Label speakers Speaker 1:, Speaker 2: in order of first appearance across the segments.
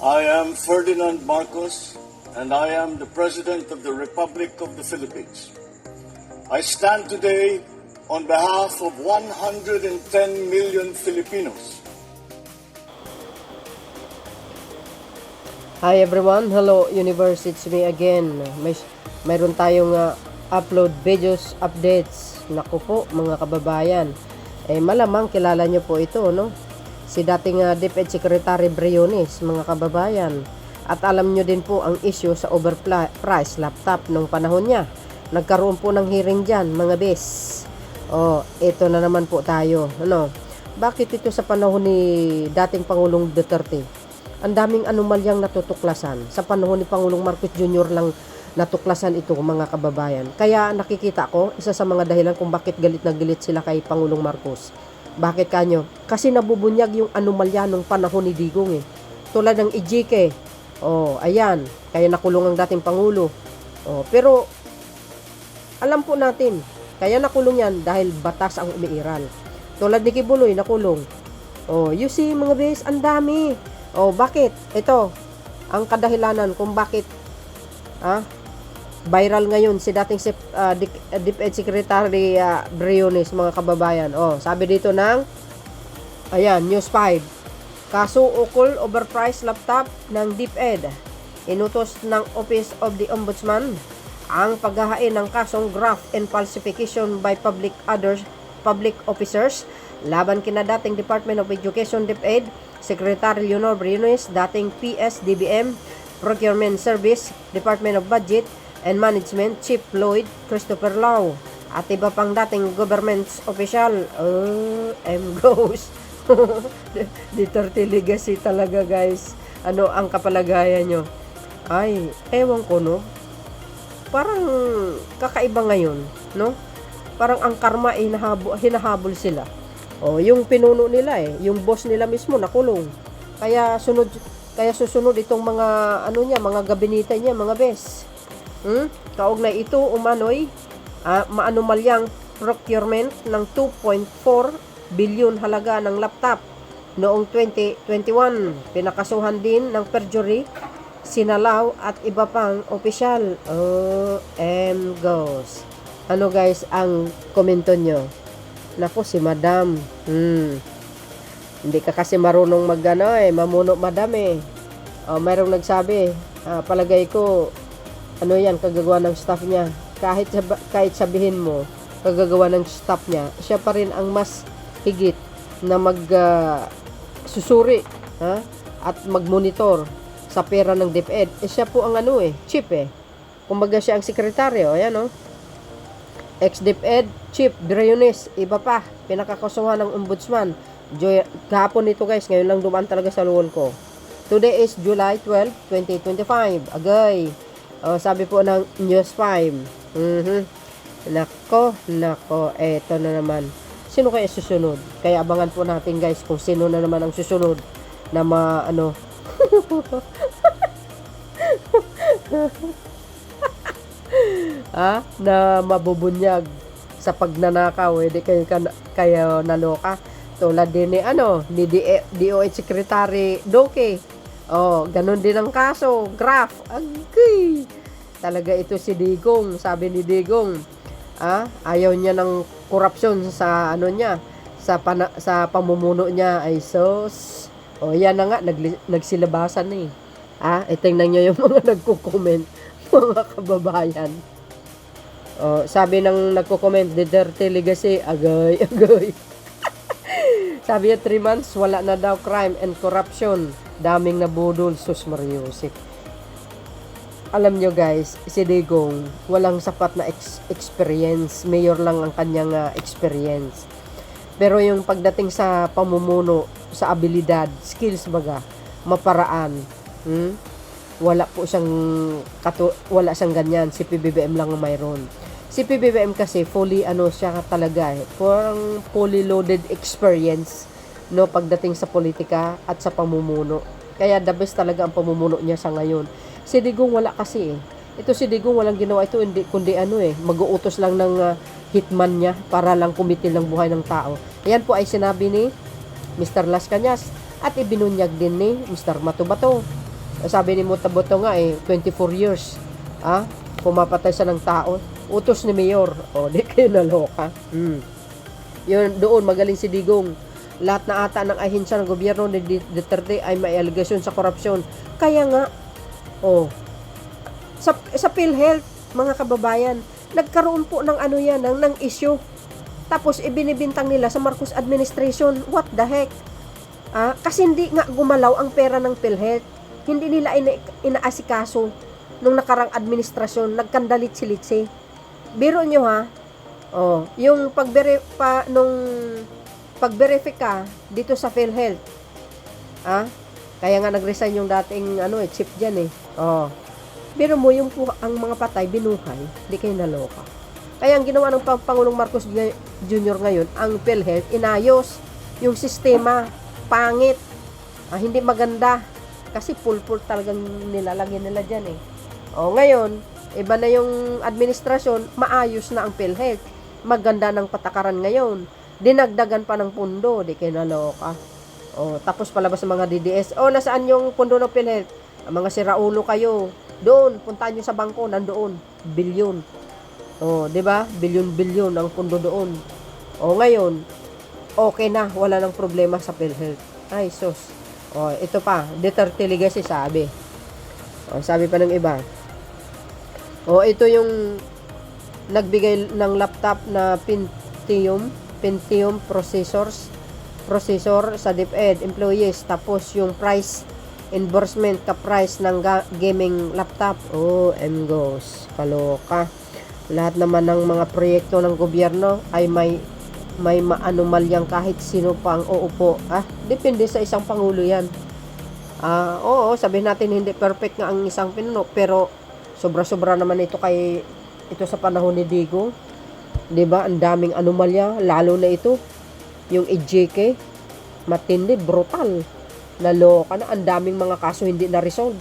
Speaker 1: I am Ferdinand Marcos, and I am the President of the Republic of the Philippines. I stand today on behalf of 110 million Filipinos.
Speaker 2: Hi everyone, hello universe, it's me again. Mayroon tayong upload videos, updates. Naku po mga kababayan, malamang kilala nyo po ito, no? Si dating DepEd Secretary Briones, mga kababayan. At alam nyo din po ang issue sa overpriced laptop nung panahon niya. Nagkaroon po ng hearing dyan, mga bes. Ito na naman po tayo, ano? Bakit ito sa panahon ni dating Pangulong Duterte? Ang daming anomalyang natutuklasan. Sa panahon ni Pangulong Marcos Jr. lang natuklasan ito, mga kababayan. Kaya nakikita ko, isa sa mga dahilan kung bakit galit na galit sila kay Pangulong Marcos. Bakit kanyo? Kasi nabubunyag yung anomalya ng panahon ni Digong Tulad ng Ejike. Ayan. Kaya nakulong ang dating Pangulo. Pero, alam po natin, kaya nakulong yan dahil batas ang umiiral. Tulad ni Kibuloy, nakulong. You see, mga bes, ang dami. Bakit? Ito, ang kadahilanan kung bakit viral ngayon si dating DepEd Secretary Briones, mga kababayan. Sabi dito ng News 5. Kaso ukol overpriced laptop ng DepEd. Inutos ng Office of the Ombudsman ang paghahain ng kasong graft and falsification by public officers laban kina dating Department of Education DepEd Secretary Leonor Briones, dating PS-DBM Procurement Service Department of Budget and Management Chief Lloyd Christopher Lau at iba pang dating government official. Goes Duterte legacy talaga, guys. Ano ang kapalagayan nyo? Ay, ewan ko, no? Parang kakaiba ngayon, no? Parang ang karma ay hinahabol sila. Yung pinuno nila yung boss nila mismo nakulong. Kaya susunod itong mga mga gabinete niya, mga bes. Kaugnay ito umano'y maanomalyang procurement ng 2.4 billion halaga ng laptop noong 2021. Pinakasuhan din ng perjury, sinalaw at iba pang opisyal. Goes. Ano guys ang komento nyo? Naku, si madam. Hindi ka kasi marunong mamuno, madam mayroong nagsabi, palagay ko yan, kagagawa ng staff niya. Kahit sabihin mo, kagagawa ng staff niya, siya pa rin ang mas higit na susuri at magmonitor sa pera ng DepEd. Siya po ang chief Kumbaga siya ang sekretaryo. Ayan ex-DepEd Chief Briones, iba pa, pinakakasuhan ng Ombudsman. Kahapon nito guys, ngayon lang dumaan talaga sa luwan ko. Today is July 12, 2025. Agay. Sabi po ng News 5. Nako, eto na naman. Sino kaya susunod? Kaya abangan po natin guys kung sino na naman ang susunod na na mabubunyag sa pagnanakaw. Di kayo naloka. Tulad din ni DOH Secretary Doke. Ganun din ang kaso, graft. Agay. Talaga ito si Digong. Sabi ni Digong, ayaw niya ng korupsyon sa sa pamumuno niya. Ay sos. Yan na nga, nagsilabasan tingnan niyo yung mga nagko-comment, mga kababayan. Sabi ng nagko-comment, Duterte legacy, agay. Sabi niya, 3 months, wala na daw crime and corruption. Daming nabudol, sus Mariusip. Alam nyo guys, si Digong, walang sapat na experience. Mayor lang ang kanyang experience. Pero yung pagdating sa pamumuno, sa abilidad, skills maparaan, wala siyang ganyan. Si PBBM lang ang mayroon. Si PBBM kasi fully siya talaga fully loaded experience pagdating sa politika at sa pamumuno. Kaya the best talaga ang pamumuno niya sa ngayon. Si Digong wala kasi Ito si Digong walang ginawa ito kundi mag-uutos lang ng hitman niya para lang kumitil ng buhay ng tao. Ayan po ay sinabi ni Mr. Las Cañas at ibinunyag din ni Mr. Matubato. Sabi ni Mutaboto nga 24 years. Pumapatay siya ng tao. Utos ni Mayor. Di kayo naloka. Yun, doon, magaling si Digong. Lahat na ata ng ahensya ng gobyerno ni Duterte ay may aligasyon sa korupsyon. Kaya nga, sa PhilHealth, mga kababayan, nagkaroon po ng ng issue. Tapos, ibinibintang nila sa Marcos administration. What the heck? Kasi hindi nga gumalaw ang pera ng PhilHealth. Hindi nila inaasikaso nung nakarang administrasyon. Nagkandalit-silitsi. Biro nyo yung pag-verify dito sa PhilHealth. Kaya nga nag-resign yung dating chief diyan Biro mo ang mga patay binuhay, di kayo naloka. Kaya ang ginawa ng Pangulong Marcos Jr. ngayon, ang PhilHealth inayos yung sistema, pangit. Hindi maganda kasi pulpul talagang nilalagyan nila diyan ngayon, iba na yung administrasyon, maayos na ang PhilHealth. Maganda ng patakaran ngayon. Dinagdagan pa ng pundo, di kayo naloka. Tapos palabas ng mga DDS. Nasaan yung pundo ng PhilHealth? Ang mga siraulo kayo. Doon, puntahan nyo sa bangko, nandoon. Bilyon. Di ba? Bilyon ang pundo doon. Ngayon, okay na, wala nang problema sa PhilHealth. Ay, sus. Ito pa, Duterte legacy sabi. Sabi pa ng iba. Ito yung nagbigay ng laptop na Pentium processor sa DepEd employees, tapos yung price endorsement ka-price ng gaming laptop. Goes. Kaloka. Lahat naman ng mga proyekto ng gobyerno ay may maanumalyang kahit sino pa ang uupo. Depende sa isang pangulo yan. Sabihin natin hindi perfect nga ang isang pinuno, pero sobra-sobra naman ito sa panahon ni Digong. 'Di ba? Ang daming anomalya, lalo na ito. Yung EJK, matindi, brutal. Naloka na, ang daming mga kaso hindi na-resolve.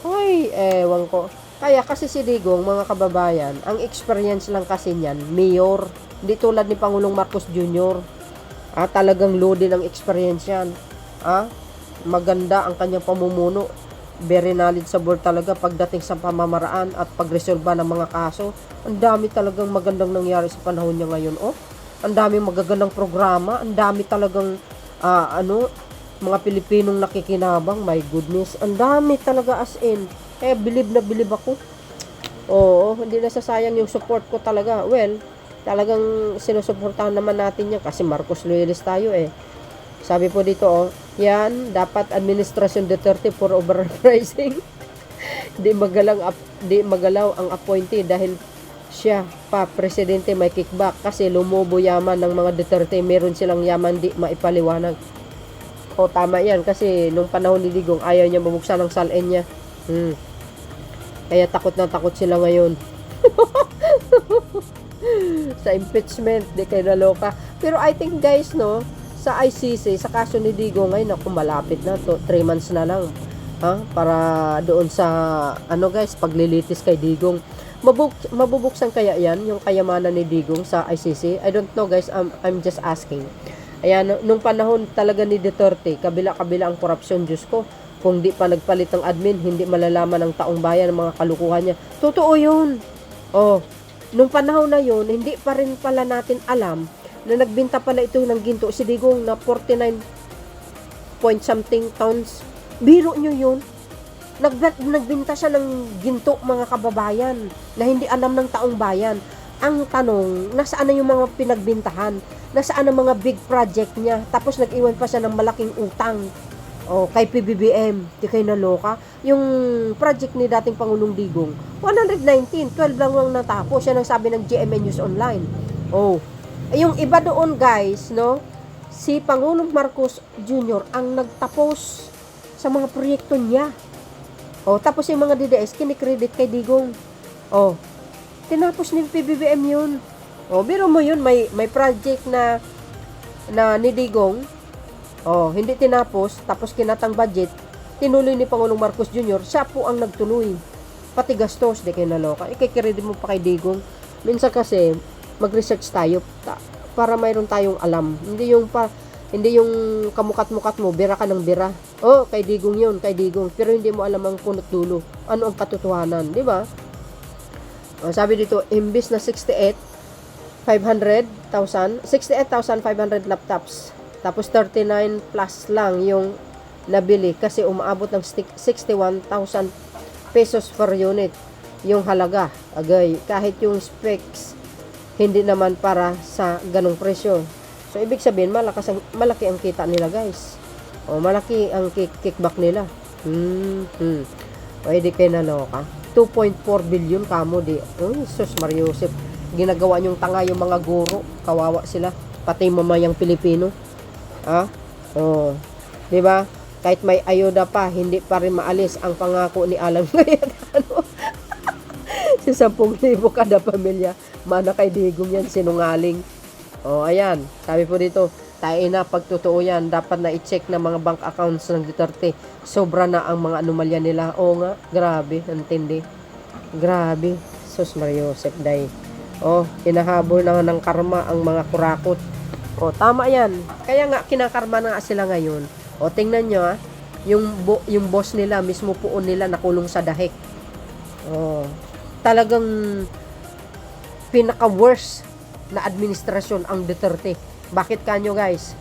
Speaker 2: Ay, ewan ko. Kaya kasi si Digong, mga kababayan, ang experience lang kasi niyan, mayor. Hindi tulad ni Pangulong Marcos Jr. Talagang loaded ang experience yan. Maganda ang kanyang pamumuno. Very knowledgeable talaga pagdating sa pamamaraan at pagresolba ng mga kaso. Ang dami talagang magandang nangyari sa panahon niya ngayon. Ang dami magagandang programa. Ang dami talagang mga Pilipinong nakikinabang. My goodness. Ang dami talaga as in. Kaya bilib na bilib ako. Hindi nasasayang yung support ko talaga. Well, talagang sinusuportahan naman natin yan kasi Marcos loyalist tayo Sabi po dito, yan, dapat administrasyon Duterte for overpricing. Di magalaw ang appointee dahil siya pa, presidente, may kickback kasi lumubo yaman ng mga Duterte. Meron silang yaman di maipaliwanag. Tama yan kasi nung panahon ni Digong, ayaw niya bubuksan ng salin niya. Kaya takot na takot sila ngayon. Sa impeachment, di kayo naloka. Pero I think guys, sa ICC, sa kaso ni Digong ngayon, malapit na to, 3 months na lang. Para doon sa, guys, paglilitis kay Digong. Mabubuksan kaya yan, yung kayamanan ni Digong sa ICC? I don't know guys, I'm just asking. Ayan, nung panahon talaga ni Duterte, kabila-kabila ang korupsyon, Diyos ko, kung di pa nagpalit ng admin, hindi malalaman ng taong bayan ang mga kalukuhan niya. Totoo yun. Nung panahon na yun, hindi pa rin pala natin alam na nagbinta pala ito ng ginto si Digong na 49 point something tons. Biro nyo yun. Nagbinta siya ng ginto, mga kababayan, na hindi alam ng taong bayan. Ang tanong, nasaan na yung mga pinagbintahan? Nasaan ang mga big project niya? Tapos nag-iwan pa siya ng malaking utang kay PBBM. Di kayo naloka? Yung project ni dating Pangulong Digong, 119, 12 lang natapos. Yan ang sabi ng GMA News Online. Yung iba doon guys, si Pangulong Marcos Jr. ang nagtapos sa mga proyekto niya. Tapos yung mga DDS, kinikredit kay Digong. Tinapos ni PBBM yun. Biro mo yun, may project na ni Digong, hindi tinapos, tapos kinatang budget, tinuloy ni Pangulong Marcos Jr., siya po ang nagtuloy. Pati gastos, di kayo naloka. Ikikredit mo pa kay Digong. Minsan kasi, mag-research tayo para mayroon tayong alam. Hindi yung Hindi yung kamukat-mukat mo, bira ka ng bira. Oh, kay Digong yun, kay Digong. Pero hindi mo alam ang punot dulo. Ano ang katotohanan, di ba? Sabi dito, imbis na 68,500 laptops. Tapos 39 plus lang yung nabili kasi umaabot ng 61,000 pesos per unit yung halaga. Agay, kahit yung specs hindi naman para sa ganong presyo. So ibig sabihin malaki ang kita nila, guys. O malaki ang kickback nila. Pwede kayo naloka. 2.4 billion kamo di. Sus Mariusip. Ginagawa nyong tanga yung mga guro. Kawawa sila. Pati mamayang Pilipino. Di ba? Kahit may ayuda pa, hindi pa rin maalis ang pangako ni Alan Cayetano. Sa 10,000 kada pamilya. Mana kay Digong yan, sinungaling. Ayan. Sabi po dito, tayo na pagtotoo yan. Dapat na i-check na mga bank accounts ng Duterte. Sobra na ang mga anomalya nila. Oo nga, grabe. Antindi. Grabe. Sus Mariusep, day. Hinahabol na ng karma ang mga kurakot. Tama yan. Kaya nga, kinakarma na nga sila ngayon. Tingnan nyo, yung boss nila, mismo puon nila, nakulong sa dahik. Talagang pinaka-worst na administrasyon ang Duterte. Bakit kanyo, guys?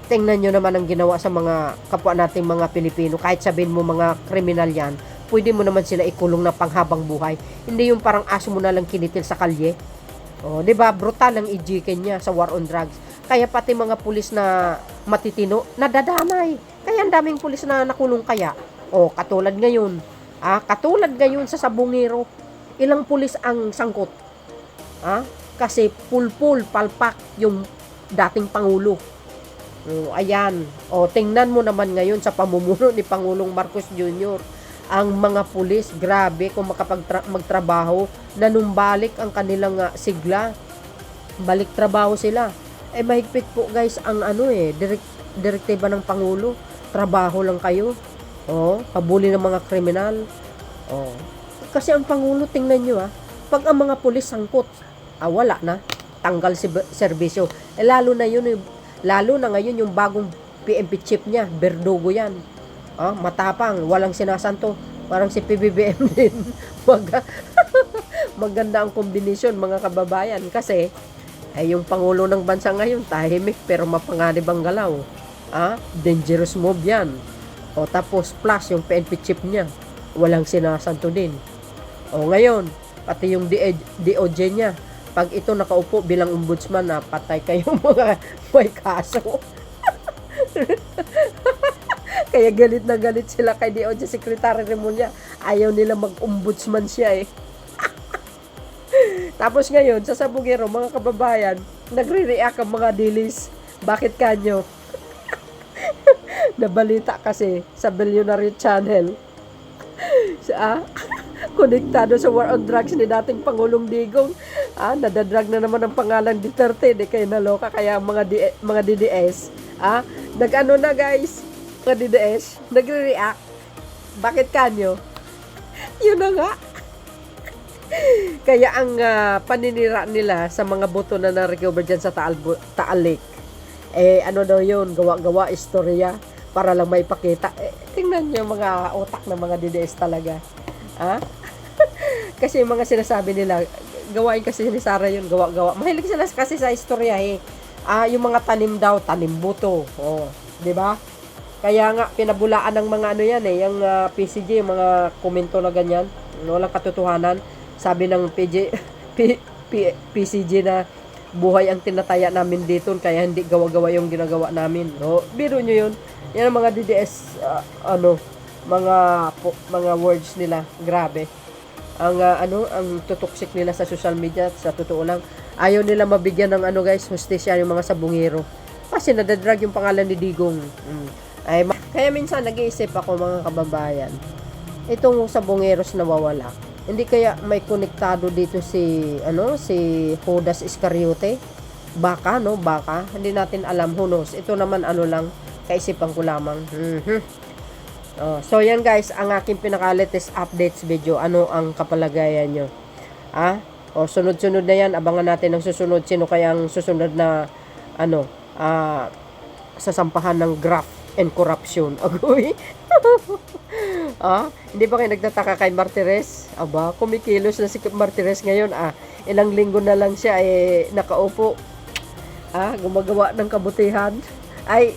Speaker 2: Tingnan nyo naman ang ginawa sa mga kapwa nating mga Pilipino. Kahit sabihin mo mga kriminal yan, pwede mo naman sila ikulong na panghabang buhay. Hindi yung parang aso mo na lang kinitil sa kalye. Diba? Brutal ang ijikin niya sa war on drugs. Kaya pati mga pulis na matitino, nadadamay. Kaya ang daming pulis na nakulong kaya. Katulad ngayon. Katulad ngayon sa Sabungero. Ilang pulis ang sangkot? Kasi pulpul, palpak yung dating Pangulo. Ayan. Tingnan mo naman ngayon sa pamumuno ni Pangulong Marcos Jr. Ang mga pulis, grabe kung magtrabaho, nanumbalik ang kanilang sigla. Balik trabaho sila. Mahigpit po, guys, ang direktiba ng Pangulo. Trabaho lang kayo. Habulin ng mga kriminal. Kasi ang Pangulo, tingnan nyo, pag ang mga pulis sangkot, wala na. Tanggal serbisyo. Lalo na ngayon yung bagong PNP chief niya, Berdugo yan. Matapang, walang sinasanto. Parang si PBBM din. Maganda ang kombinasyon, mga kababayan. Kasi, yung Pangulo ng bansa ngayon, tahimik pero mapanganib ang galaw. Dangerous move yan. Tapos plus yung PNP chief niya, walang sinasanto din. Ngayon, pati yung DOJ niya, pag ito nakaupo bilang ombudsman, patay kayo mga may kaso. Kaya galit na galit sila kay DOJ Secretary Remulla. Ayaw nila mag-ombudsman siya Tapos ngayon, sa Sabungero, mga kababayan, nagre-react ang mga dilis. Bakit kanyo? Nabalita kasi sa Billionaire Channel. Konektado sa war on drugs ni dating Pangulong Digong. Nadadrag na naman ang pangalan Duterte. Di kayo naloka. Kaya mga DDS, nag-ano na, guys, mga DDS, nagre-react. Bakit kanyo? Yun na nga. Kaya ang paninira nila sa mga boto na na-recover dyan sa Taal Lake, ano daw yun, gawa-gawa, istorya, para lang may pakita. Tingnan nyo mga utak ng mga DDS talaga. Kasi yung mga sinasabi nila, gawain kasi ni Sara yun, gawa-gawa. Mahilig sila kasi sa istorya yung mga tanim daw, tanim buto. Di ba? Kaya nga, pinabulaan ng mga ano yan yung PCG, yung mga komento na ganyan, walang katotohanan. Sabi ng PCG na buhay ang tinataya namin dito, kaya hindi gawa-gawa yung ginagawa namin. Biro nyo yun. Yan ang mga DDS, mga words nila. Grabe. Ang tutuksik nila sa social media, sa totoo lang, ayaw nila mabigyan ng guys, hustisya yung mga Sabungero. Kasi nadadrag yung pangalan ni Digong. Kaya minsan nag-iisip ako, mga kababayan, itong Sabungeros nawawala. Hindi kaya may konektado dito si Judas Iscariote? Baka, baka. Hindi natin alam, who knows. Ito naman lang, kaisipan ko lamang. So yan, guys, ang aking pinaka-latest updates video. Ano ang kapalagayan nyo? Sunod-sunod na yan. Abangan natin ang susunod. Sino kaya ang susunod na sasampahan ng graft and corruption. Agoy. Hindi ba kayo nagtataka kay Martires? Aba, kumikilos na si Martires ngayon. Ilang linggo na lang siya nakaupo. Gumagawa ng kabutihan.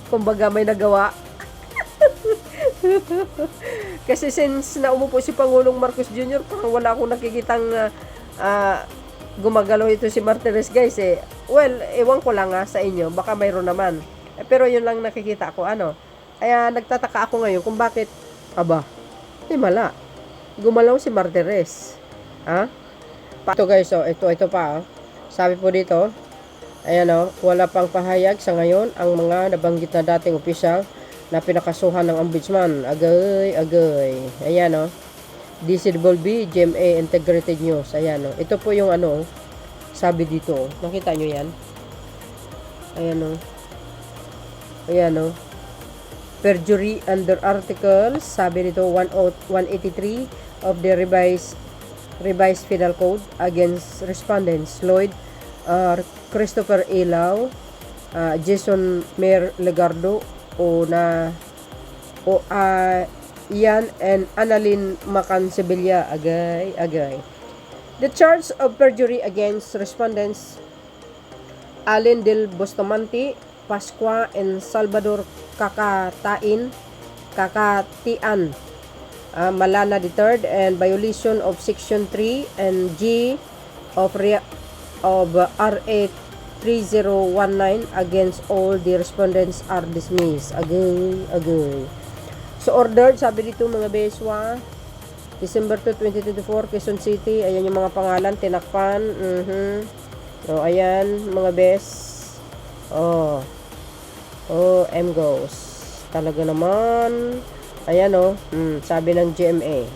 Speaker 2: Kumbaga may nagawa. Kasi since naumupo si Pangulong Marcos Jr., parang wala akong nakikitang gumagalaw ito si Martires, guys. Well, ewan ko lang sa inyo, baka mayroon naman. Pero yun lang nakikita ko, Kaya nagtataka ako ngayon kung bakit, mala. Gumalaw si Martires. Ito guys, ito pa. Sabi po dito, ayan wala pang pahayag sa ngayon ang mga nabanggit na dating opisyal na pinakasuhan ng ombudsman. Agay. Ayan DCWB, GMA Integrated News. Ayan ito po yung sabi dito. Nakita nyo yan? Ayan perjury under articles, sabi dito 183 of the revised penal code against respondents Lloyd Christopher Ilaw, Jason Mer Legardo Ian and Annalyn Macansevilla. Agay. The charge of perjury against respondents Allen del Bustamante, Pascua and Salvador Kakatian Malana III and violation of Section 3 and G of RA 3019 against all the respondents are dismissed. Agay. So ordered, sabi dito mga beswa, December 2, 2024, Quezon City. Ayan yung mga pangalan, tinakpan. So ayan mga bes. M-Goes. Talaga naman. Ayan sabi ng GMA.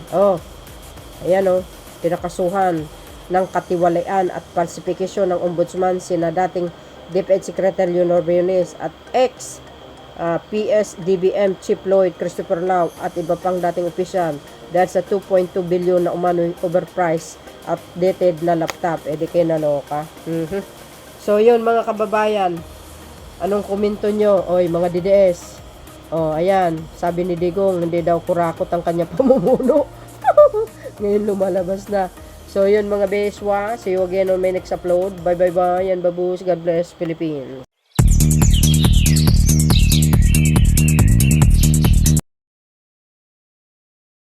Speaker 2: Ayan pinakasuhan ng katiwalian at falsifikasyon ng ombudsman sina dating DepEd Secretary Leonor Briones at PS-DBM Chief Lloyd Christopher Lau at iba pang dating opisyal dahil sa 2.2 billion na umano'y overpriced updated na laptop. Di kayo naloka. So yun mga kababayan, anong komento nyo? Mga DDS. Ayan, sabi ni Digong, hindi daw kurakot ang kanya pamumuno. Ngayon lumalabas na. So, yun mga beswa. See you again on my next upload. Bye. Yan, babus. God bless, Philippines.